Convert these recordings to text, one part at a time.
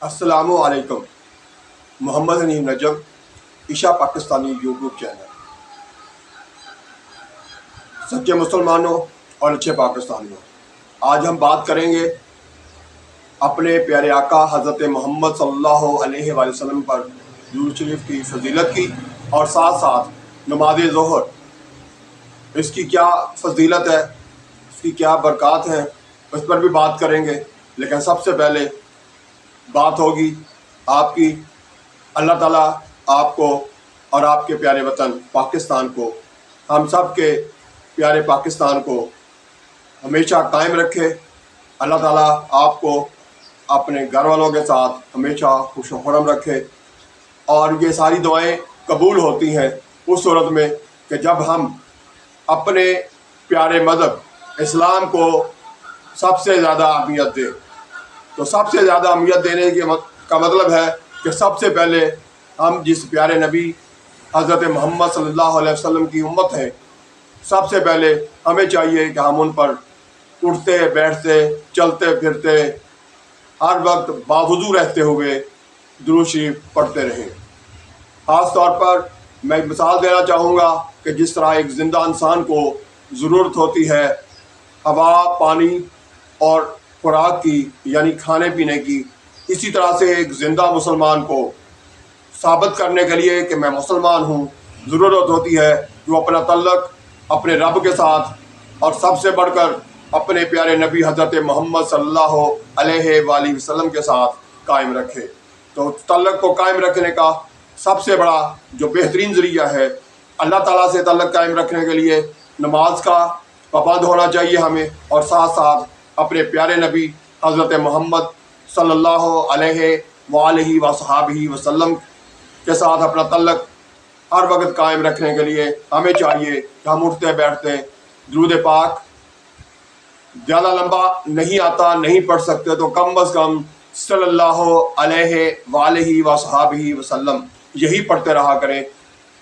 السلام علیکم۔ محمد حنیف نجم، عشاء پاکستانی یوٹیوب چینل۔ سچے مسلمانوں اور اچھے پاکستانیوں، آج ہم بات کریں گے اپنے پیارے آقا حضرت محمد صلی اللہ علیہ وآلہ وسلم پر درود شریف کی فضیلت کی، اور ساتھ ساتھ نماز ظہر، اس کی کیا فضیلت ہے، اس کی کیا برکات ہیں، اس پر بھی بات کریں گے۔ لیکن سب سے پہلے بات ہوگی آپ کی۔ اللہ تعالیٰ آپ کو اور آپ کے پیارے وطن پاکستان کو، ہم سب کے پیارے پاکستان کو ہمیشہ قائم رکھے۔ اللہ تعالیٰ آپ کو اپنے گھر والوں کے ساتھ ہمیشہ خوش و خرم رکھے، اور یہ ساری دعائیں قبول ہوتی ہیں اس صورت میں کہ جب ہم اپنے پیارے مذہب اسلام کو سب سے زیادہ اہمیت دیں۔ تو سب سے زیادہ اہمیت دینے کا مطلب ہے کہ سب سے پہلے ہم جس پیارے نبی حضرت محمد صلی اللہ علیہ وسلم کی امت ہیں، سب سے پہلے ہمیں چاہیے کہ ہم ان پر اٹھتے بیٹھتے چلتے پھرتے ہر وقت باوضو رہتے ہوئے درود شریف پڑھتے رہیں۔ خاص طور پر میں ایک مثال دینا چاہوں گا کہ جس طرح ایک زندہ انسان کو ضرورت ہوتی ہے ہوا، پانی اور خوراک کی، یعنی کھانے پینے کی، اسی طرح سے ایک زندہ مسلمان کو ثابت کرنے کے لیے کہ میں مسلمان ہوں ضرورت ہوتی ہے کہ وہ اپنا تعلق اپنے رب کے ساتھ، اور سب سے بڑھ کر اپنے پیارے نبی حضرت محمد صلی اللہ علیہ وآلہ وسلم کے ساتھ قائم رکھے۔ تو تعلق کو قائم رکھنے کا سب سے بڑا جو بہترین ذریعہ ہے، اللہ تعالیٰ سے تعلق قائم رکھنے کے لیے نماز کا پابند ہونا چاہیے ہمیں، اور ساتھ ساتھ اپنے پیارے نبی حضرت محمد صلی اللہ علیہ وآلہ وصحابہ وسلم کے ساتھ اپنا تعلق ہر وقت قائم رکھنے کے لیے ہمیں چاہیے کہ ہم اٹھتے بیٹھتے درود پاک زیادہ لمبا نہیں آتا، نہیں پڑھ سکتے تو کم از کم صلی اللہ علیہ وآلہ وصحابہ وسلم یہی پڑھتے رہا کریں۔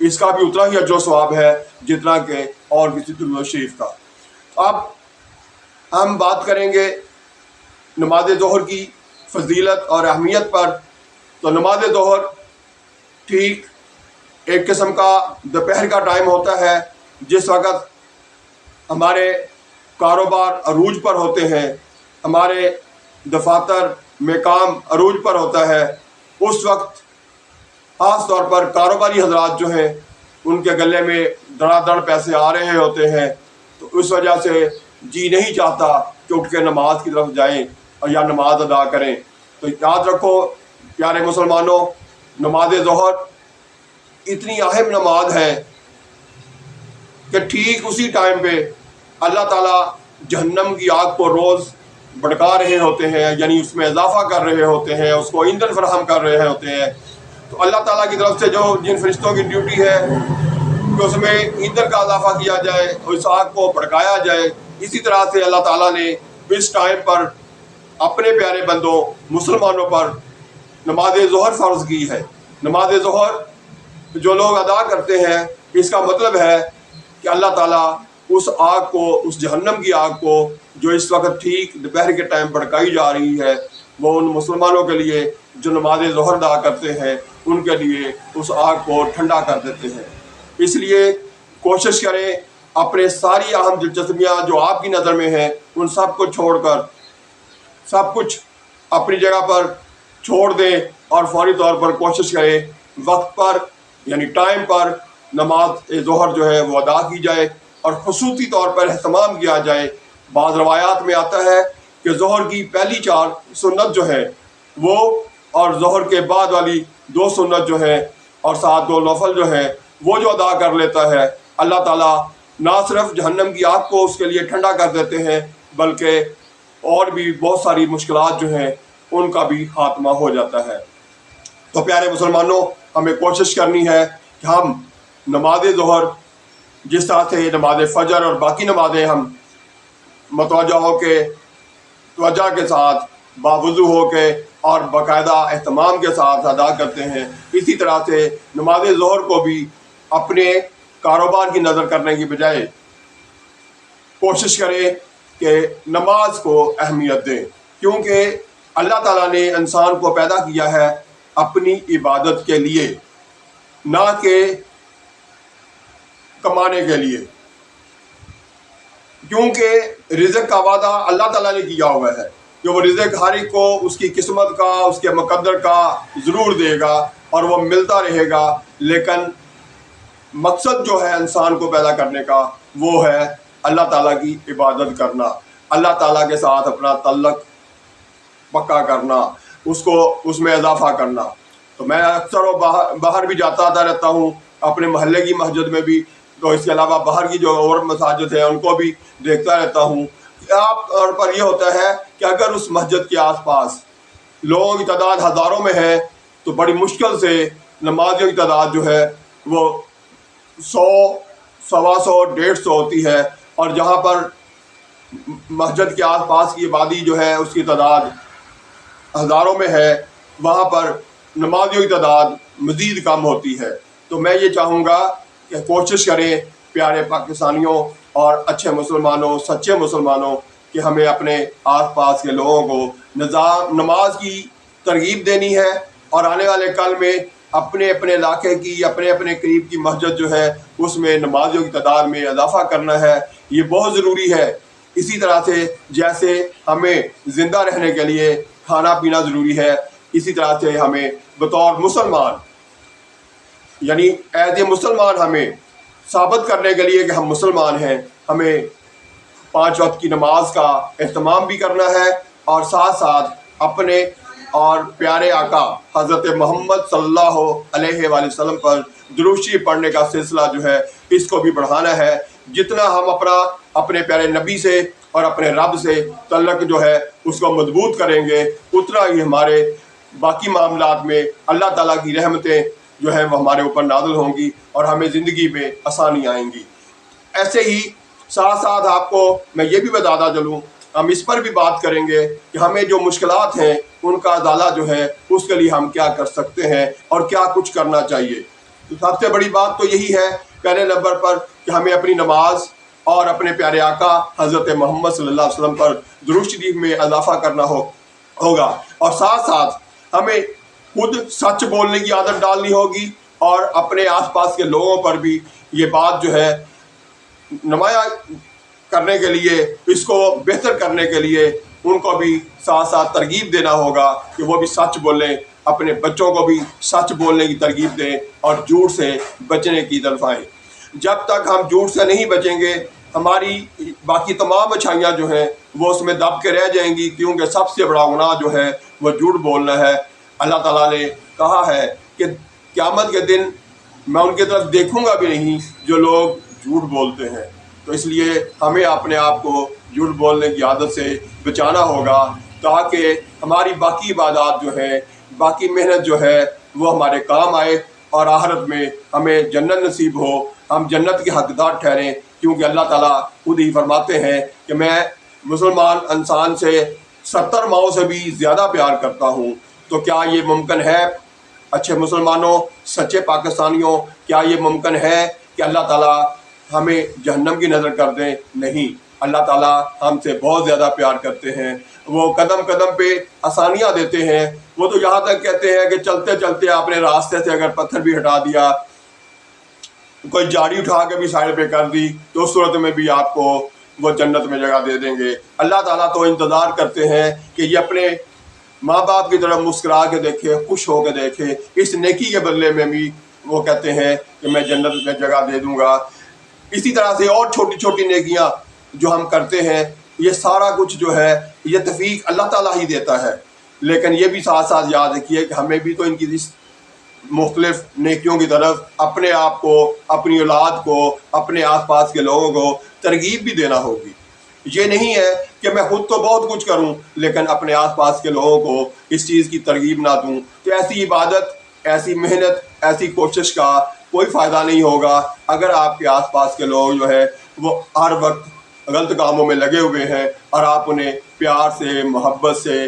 اس کا بھی اتنا ہی اجر و ثواب ہے جتنا کہ اور کسی درود شریف کا۔ اب ہم بات کریں گے نماز ظہر کی فضیلت اور اہمیت پر۔ تو نماز ظہر ٹھیک ایک قسم کا دوپہر کا ٹائم ہوتا ہے، جس وقت ہمارے کاروبار عروج پر ہوتے ہیں، ہمارے دفاتر میں کام عروج پر ہوتا ہے۔ اس وقت خاص طور پر کاروباری حضرات جو ہیں ان کے گلے میں دڑا دڑ پیسے آ رہے ہوتے ہیں، تو اس وجہ سے جی نہیں چاہتا کہ اٹھ کے نماز کی طرف جائیں اور یا نماز ادا کریں۔ تو یاد رکھو پیارے مسلمانوں، نماز ظہر اتنی اہم نماز ہے کہ ٹھیک اسی ٹائم پہ اللہ تعالیٰ جہنم کی آگ کو روز بھڑکا رہے ہوتے ہیں، یعنی اس میں اضافہ کر رہے ہوتے ہیں، اس کو ایندھن فراہم کر رہے ہوتے ہیں۔ تو اللہ تعالیٰ کی طرف سے جن فرشتوں کی ڈیوٹی ہے کہ اس میں ایندھن کا اضافہ کیا جائے اور اس آگ کو بھڑکایا جائے، اسی طرح سے اللہ تعالیٰ نے اس ٹائم پر اپنے پیارے بندوں مسلمانوں پر نماز ظہر فرض کی ہے۔ نماز ظہر جو لوگ ادا کرتے ہیں، اس کا مطلب ہے کہ اللہ تعالیٰ اس آگ کو، اس جہنم کی آگ کو جو اس وقت ٹھیک دوپہر کے ٹائم بھڑکائی جا رہی ہے، وہ ان مسلمانوں کے لیے جو نماز ظہر ادا کرتے ہیں ان کے لیے اس آگ کو ٹھنڈا کر دیتے ہیں۔ اس لیے کوشش کریں اپنے ساری اہم دلچسپیاں جو آپ کی نظر میں ہیں ان سب کو چھوڑ کر سب کچھ اپنی جگہ پر چھوڑ دیں، اور فوری طور پر کوشش کریں وقت پر یعنی ٹائم پر نماز ظہر جو ہے وہ ادا کی جائے، اور خصوصی طور پر اہتمام کیا جائے۔ بعض روایات میں آتا ہے کہ ظہر کی پہلی 4 سنت جو ہے وہ، اور ظہر کے بعد والی 2 سنت جو ہیں اور ساتھ 2 نفل جو ہیں وہ جو ادا کر لیتا ہے، اللہ تعالیٰ نہ صرف جہنم کی آگ کو اس کے لیے ٹھنڈا کر دیتے ہیں، بلکہ اور بھی بہت ساری مشکلات جو ہیں ان کا بھی خاتمہ ہو جاتا ہے۔ تو پیارے مسلمانوں، ہمیں کوشش کرنی ہے کہ ہم نماز ظہر جس طرح سے نماز فجر اور باقی نمازیں ہم متوجہ ہو کے توجہ کے ساتھ باوضو ہو کے اور باقاعدہ اہتمام کے ساتھ ادا کرتے ہیں، اسی طرح سے نماز ظہر کو بھی اپنے کاروبار کی نظر کرنے کی بجائے کوشش کریں کہ نماز کو اہمیت دیں، کیونکہ اللہ تعالیٰ نے انسان کو پیدا کیا ہے اپنی عبادت کے لیے، نہ کہ کمانے کے لیے، کیونکہ رزق کا وعدہ اللہ تعالیٰ نے کیا ہوا ہے کہ وہ رزق ہر ایک کو اس کی قسمت کا، اس کے مقدر کا ضرور دے گا اور وہ ملتا رہے گا۔ لیکن مقصد جو ہے انسان کو پیدا کرنے کا وہ ہے اللہ تعالیٰ کی عبادت کرنا، اللہ تعالیٰ کے ساتھ اپنا تعلق پکا کرنا، اس میں اضافہ کرنا۔ تو میں اکثر باہر بھی جاتا رہتا ہوں، اپنے محلے کی مسجد میں بھی، تو اس کے علاوہ باہر کی جو اور مساجد ہیں ان کو بھی دیکھتا رہتا ہوں۔ عام طور پر یہ ہوتا ہے کہ اگر اس مسجد کے آس پاس لوگوں کی تعداد ہزاروں میں ہے تو بڑی مشکل سے نمازیوں کی تعداد جو ہے وہ 100، 125، 150 ہوتی ہے، اور جہاں پر مسجد کے آس پاس کی آبادی جو ہے اس کی تعداد ہزاروں میں ہے، وہاں پر نمازیوں کی تعداد مزید کم ہوتی ہے۔ تو میں یہ چاہوں گا کہ کوشش کریں پیارے پاکستانیوں اور اچھے مسلمانوں، سچے مسلمانوں، کہ ہمیں اپنے آس پاس کے لوگوں کو نماز کی ترغیب دینی ہے، اور آنے والے کل میں اپنے اپنے علاقے کی، اپنے اپنے قریب کی مسجد جو ہے اس میں نمازیوں کی تعداد میں اضافہ کرنا ہے۔ یہ بہت ضروری ہے۔ اسی طرح سے جیسے ہمیں زندہ رہنے کے لیے کھانا پینا ضروری ہے، اسی طرح سے ہمیں بطور مسلمان، یعنی ایز اے مسلمان، ہمیں ثابت کرنے کے لیے کہ ہم مسلمان ہیں، ہمیں 5 وقت کی نماز کا اہتمام بھی کرنا ہے، اور ساتھ ساتھ اپنے اور پیارے آقا حضرت محمد صلی اللہ علیہ وآلہ وسلم پر درود شریف پڑھنے کا سلسلہ جو ہے اس کو بھی بڑھانا ہے۔ جتنا ہم اپنے پیارے نبی سے اور اپنے رب سے تعلق جو ہے اس کو مضبوط کریں گے، اتنا ہی ہمارے باقی معاملات میں اللہ تعالیٰ کی رحمتیں جو ہیں وہ ہمارے اوپر نازل ہوں گی اور ہمیں زندگی میں آسانی آئیں گی۔ ایسے ہی ساتھ ساتھ آپ کو میں یہ بھی بتاتا چلوں، ہم اس پر بھی بات کریں گے کہ ہمیں جو مشکلات ہیں ان کا ازالہ جو ہے اس کے لیے ہم کیا کر سکتے ہیں اور کیا کچھ کرنا چاہیے۔ تو سب سے بڑی بات تو یہی ہے پہلے نمبر پر کہ ہمیں اپنی نماز اور اپنے پیارے آقا حضرت محمد صلی اللہ علیہ وسلم پر درود شریف میں اضافہ کرنا ہوگا، اور ساتھ ساتھ ہمیں خود سچ بولنے کی عادت ڈالنی ہوگی، اور اپنے آس پاس کے لوگوں پر بھی یہ بات جو ہے نمایاں کرنے کے لیے، اس کو بہتر کرنے کے لیے ان کو بھی ساتھ ساتھ ترغیب دینا ہوگا کہ وہ بھی سچ بولیں، اپنے بچوں کو بھی سچ بولنے کی ترغیب دیں اور جھوٹ سے بچنے کی طرف آئیں۔ جب تک ہم جھوٹ سے نہیں بچیں گے ہماری باقی تمام اچھائیاں جو ہیں وہ اس میں دب کے رہ جائیں گی، کیونکہ سب سے بڑا گناہ جو ہے وہ جھوٹ بولنا ہے۔ اللہ تعالیٰ نے کہا ہے کہ قیامت کے دن میں ان کی طرف دیکھوں گا بھی نہیں جو لوگ جھوٹ بولتے ہیں۔ تو اس لیے ہمیں اپنے آپ کو جھوٹ بولنے کی عادت سے بچانا ہوگا، تاکہ ہماری باقی عبادات جو ہیں، باقی محنت جو ہے وہ ہمارے کام آئے، اور آخرت میں ہمیں جنت نصیب ہو، ہم جنت کے حقدار ٹھہریں، کیونکہ اللہ تعالیٰ خود ہی فرماتے ہیں کہ میں مسلمان انسان سے 70 ماؤں سے بھی زیادہ پیار کرتا ہوں۔ تو کیا یہ ممکن ہے اچھے مسلمانوں، سچے پاکستانیوں، کیا یہ ممکن ہے کہ اللہ تعالیٰ ہمیں جہنم کی نظر کر دیں؟ نہیں، اللہ تعالیٰ ہم سے بہت زیادہ پیار کرتے ہیں، وہ قدم قدم پہ آسانیاں دیتے ہیں۔ وہ تو یہاں تک کہتے ہیں کہ چلتے چلتے آپ نے راستے سے اگر پتھر بھی ہٹا دیا، کوئی جاڑی اٹھا کے بھی سائڈ پہ کر دی، تو اس صورت میں بھی آپ کو وہ جنت میں جگہ دے دیں گے۔ اللہ تعالیٰ تو انتظار کرتے ہیں کہ یہ اپنے ماں باپ کی طرف مسکرا کے دیکھے، خوش ہو کے دیکھے، اس نیکی کے بدلے میں بھی وہ کہتے ہیں کہ میں جنت میں جگہ دے دوں گا۔ اسی طرح سے اور چھوٹی چھوٹی نیکیاں جو ہم کرتے ہیں، یہ سارا کچھ جو ہے یہ توفیق اللہ تعالیٰ ہی دیتا ہے، لیکن یہ بھی ساتھ ساتھ یاد رکھیے کہ ہمیں بھی تو ان کی مختلف نیکیوں کی طرف اپنے آپ کو، اپنی اولاد کو، اپنے آس پاس کے لوگوں کو ترغیب بھی دینا ہوگی۔ یہ نہیں ہے کہ میں خود تو بہت کچھ کروں لیکن اپنے آس پاس کے لوگوں کو اس چیز کی ترغیب نہ دوں، تو ایسی عبادت، ایسی محنت، ایسی کوشش کا کوئی فائدہ نہیں ہوگا اگر آپ کے آس پاس کے لوگ جو ہے وہ ہر وقت غلط کاموں میں لگے ہوئے ہیں اور آپ انہیں پیار سے، محبت سے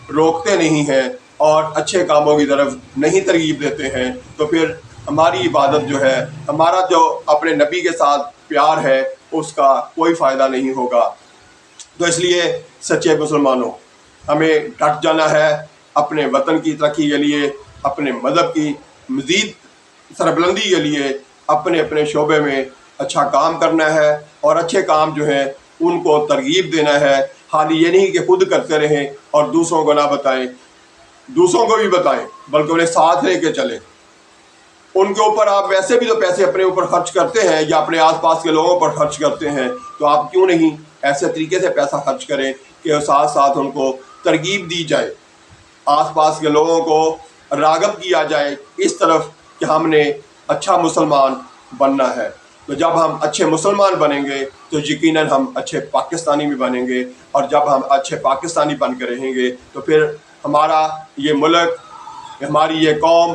روکتے نہیں ہیں اور اچھے کاموں کی طرف نہیں ترغیب دیتے ہیں، تو پھر ہماری عبادت جو ہے، ہمارا جو اپنے نبی کے ساتھ پیار ہے، اس کا کوئی فائدہ نہیں ہوگا۔ تو اس لیے سچے مسلمانوں، ہمیں ڈٹ جانا ہے اپنے وطن کی ترقی کے لیے، اپنے مذہب کی مزید سربلندی کے لیے، اپنے اپنے شعبے میں اچھا کام کرنا ہے، اور اچھے کام جو ہیں ان کو ترغیب دینا ہے۔ خالی یہ نہیں کہ خود کرتے رہیں اور دوسروں کو نہ بتائیں، دوسروں کو بھی بتائیں، بلکہ انہیں ساتھ لے کے چلیں۔ ان کے اوپر آپ ویسے بھی تو پیسے اپنے اوپر خرچ کرتے ہیں یا اپنے آس پاس کے لوگوں پر خرچ کرتے ہیں، تو آپ کیوں نہیں ایسے طریقے سے پیسہ خرچ کریں کہ ساتھ ساتھ ان کو ترغیب دی جائے، آس پاس کے لوگوں کو راغب کیا جائے اس طرف کہ ہم نے اچھا مسلمان بننا ہے۔ تو جب ہم اچھے مسلمان بنیں گے تو یقیناً ہم اچھے پاکستانی بھی بنیں گے، اور جب ہم اچھے پاکستانی بن کے رہیں گے تو پھر ہمارا یہ ملک، ہماری یہ قوم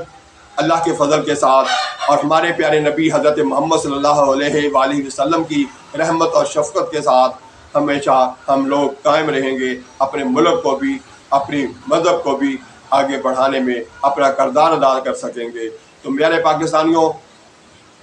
اللہ کے فضل کے ساتھ اور ہمارے پیارے نبی حضرت محمد صلی اللہ علیہ وآلہ وسلم کی رحمت اور شفقت کے ساتھ ہمیشہ ہم لوگ قائم رہیں گے، اپنے ملک کو بھی، اپنی مذہب کو بھی آگے بڑھانے میں اپنا کردار ادا کر سکیں گے۔ تو میرے پاکستانیوں،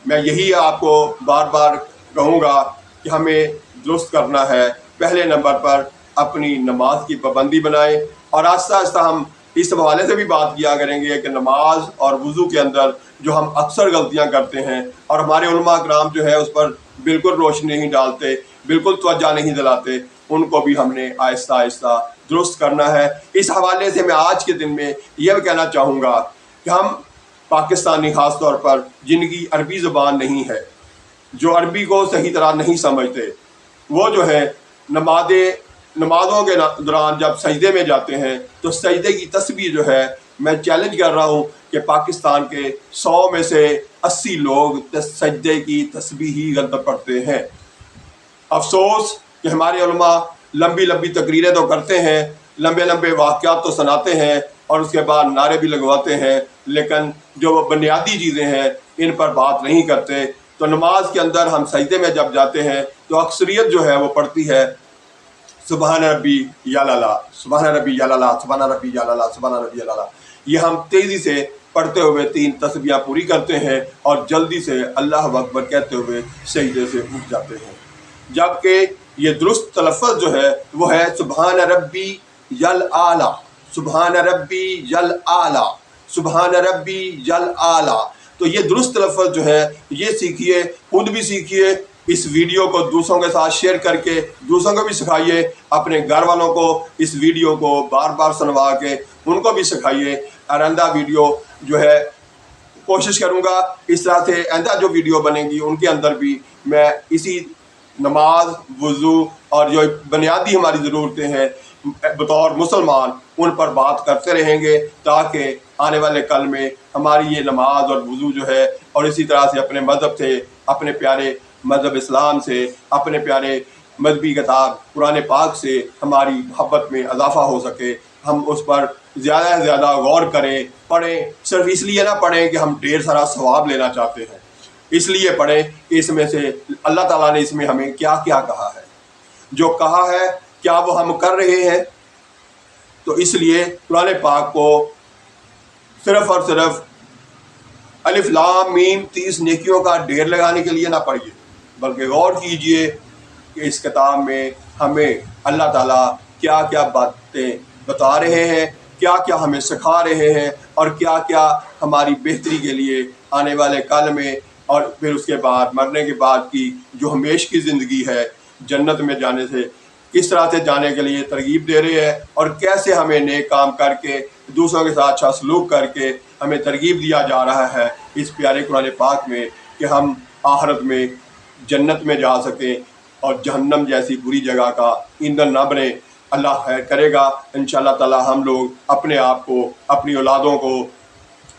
میں یہی آپ کو بار بار کہوں گا کہ ہمیں درست کرنا ہے۔ پہلے نمبر پر اپنی نماز کی پابندی بنائیں، اور آہستہ آہستہ ہم اس حوالے سے بھی بات کیا کریں گے کہ نماز اور وضو کے اندر جو ہم اکثر غلطیاں کرتے ہیں اور ہمارے علماء کرام جو ہے اس پر بالکل روشنی نہیں ڈالتے، بالکل توجہ نہیں دلاتے، ان کو بھی ہم نے آہستہ آہستہ درست کرنا ہے۔ اس حوالے سے میں آج کے دن میں یہ بھی کہنا چاہوں گا کہ ہم پاکستانی خاص طور پر جن کی عربی زبان نہیں ہے، جو عربی کو صحیح طرح نہیں سمجھتے، وہ جو ہے نمازوں کے دوران جب سجدے میں جاتے ہیں تو سجدے کی تسبیح جو ہے، میں چیلنج کر رہا ہوں کہ پاکستان کے 100 میں سے 80 لوگ سجدے کی تسبیح ہی غلط پڑھتے ہیں۔ افسوس کہ ہمارے علماء لمبی لمبی تقریریں تو کرتے ہیں، لمبے لمبے واقعات تو سناتے ہیں اور اس کے بعد نعرے بھی لگواتے ہیں، لیکن جو وہ بنیادی چیزیں ہیں ان پر بات نہیں کرتے۔ تو نماز کے اندر ہم سجدے میں جب جاتے ہیں تو اکثریت جو ہے وہ پڑھتی ہے سبحان ربی یعلا، سبحان ربی یعلا، سبحان ربی یعلا، سبحان ربی یعلا۔ یہ ہم تیزی سے پڑھتے ہوئے 3 تسبیحاں پوری کرتے ہیں اور جلدی سے اللہ اکبر کہتے ہوئے سجدے سے اٹھ جاتے ہیں، جبکہ یہ درست تلفظ جو ہے وہ ہے سبحان ربی یعلا، سبحان ربی یعلا، سبحان ربی یعلا۔ تو یہ درست تلفظ جو ہے یہ سیکھیے، خود بھی سیکھیے، اس ویڈیو کو دوسروں کے ساتھ شیئر کر کے دوسروں کو بھی سکھائیے، اپنے گھر والوں کو اس ویڈیو کو بار بار سنوا کے ان کو بھی سکھائیے۔ آئندہ ویڈیو جو ہے کوشش کروں گا اس طرح سے آئندہ جو ویڈیو بنے گی ان کے اندر بھی میں اسی نماز، وضو اور جو بنیادی ہماری ضرورتیں ہیں بطور مسلمان ان پر بات کرتے رہیں گے، تاکہ آنے والے کل میں ہماری یہ نماز اور وضو جو ہے، اور اسی طرح سے اپنے مذہب سے، اپنے پیارے مذہب اسلام سے، اپنے پیارے مذہبی کتاب قرآن پاک سے ہماری محبت میں اضافہ ہو سکے۔ ہم اس پر زیادہ سے زیادہ غور کریں، پڑھیں، صرف اس لیے نہ پڑھیں کہ ہم ڈھیر سارا ثواب لینا چاہتے ہیں، اس لیے پڑھیں کہ اس میں سے اللہ تعالیٰ نے اس میں ہمیں کیا کیا کہا ہے، جو کہا ہے کیا وہ ہم کر رہے ہیں۔ تو اس لیے قرآن پاک کو صرف اور صرف الف لام میم 30 نیکیوں کا ڈھیر لگانے کے لیے نہ پڑھیے، بلکہ غور کیجئے کہ اس کتاب میں ہمیں اللہ تعالیٰ کیا کیا باتیں بتا رہے ہیں، کیا کیا ہمیں سکھا رہے ہیں، اور کیا کیا ہماری بہتری کے لیے آنے والے کل میں اور پھر اس کے بعد مرنے کے بعد کی جو ہمیشہ کی زندگی ہے جنت میں جانے سے کس طرح سے جانے کے لیے ترغیب دے رہے ہیں، اور کیسے ہمیں نیک کام کر کے دوسروں کے ساتھ اچھا سلوک کر کے ہمیں ترغیب دیا جا رہا ہے اس پیارے قرآن پاک میں کہ ہم آخرت میں جنت میں جا سکیں اور جہنم جیسی بری جگہ کا ایندھن نہ بنے۔ اللہ خیر کرے گا انشاءاللہ تعالی۔ ہم لوگ اپنے آپ کو، اپنی اولادوں کو،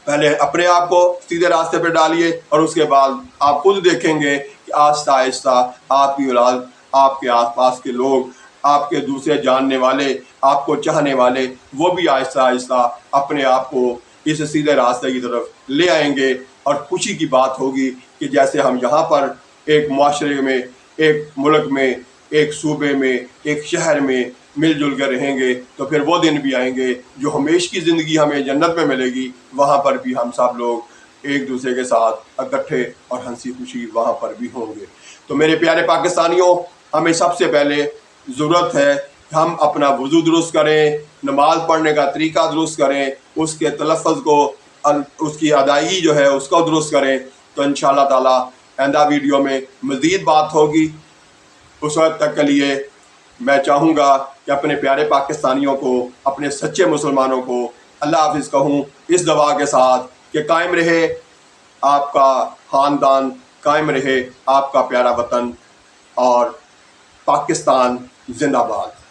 پہلے اپنے آپ کو سیدھے راستے پہ ڈالیے، اور اس کے بعد آپ خود دیکھیں گے کہ آہستہ آہستہ آپ کی اولاد، آپ کے آس پاس کے لوگ، آپ کے دوسرے جاننے والے، آپ کو چاہنے والے، وہ بھی آہستہ آہستہ اپنے آپ کو اس سیدھے راستے کی طرف لے آئیں گے۔ اور خوشی کی بات ہوگی کہ جیسے ہم یہاں پر ایک معاشرے میں، ایک ملک میں، ایک صوبے میں، ایک شہر میں مل جل کر رہیں گے، تو پھر وہ دن بھی آئیں گے جو ہمیشہ کی زندگی ہمیں جنت میں ملے گی، وہاں پر بھی ہم سب لوگ ایک دوسرے کے ساتھ اکٹھے اور ہنسی خوشی وہاں پر بھی ہوں گے۔ تو میرے پیارے پاکستانیوں، ہمیں سب سے پہلے ضرورت ہے ہم اپنا وضو درست کریں، نماز پڑھنے کا طریقہ درست کریں، اس کے تلفظ کو، اس کی ادائیگی جو ہے اس کو درست کریں، تو انشاءاللہ تعالی آئندہ ویڈیو میں مزید بات ہوگی۔ اس وقت تک کے لیے میں چاہوں گا کہ اپنے پیارے پاکستانیوں کو، اپنے سچے مسلمانوں کو اللہ حافظ کہوں، اس دعا کے ساتھ کہ قائم رہے آپ کا خاندان، قائم رہے آپ کا پیارا وطن، اور پاکستان زندہ باد۔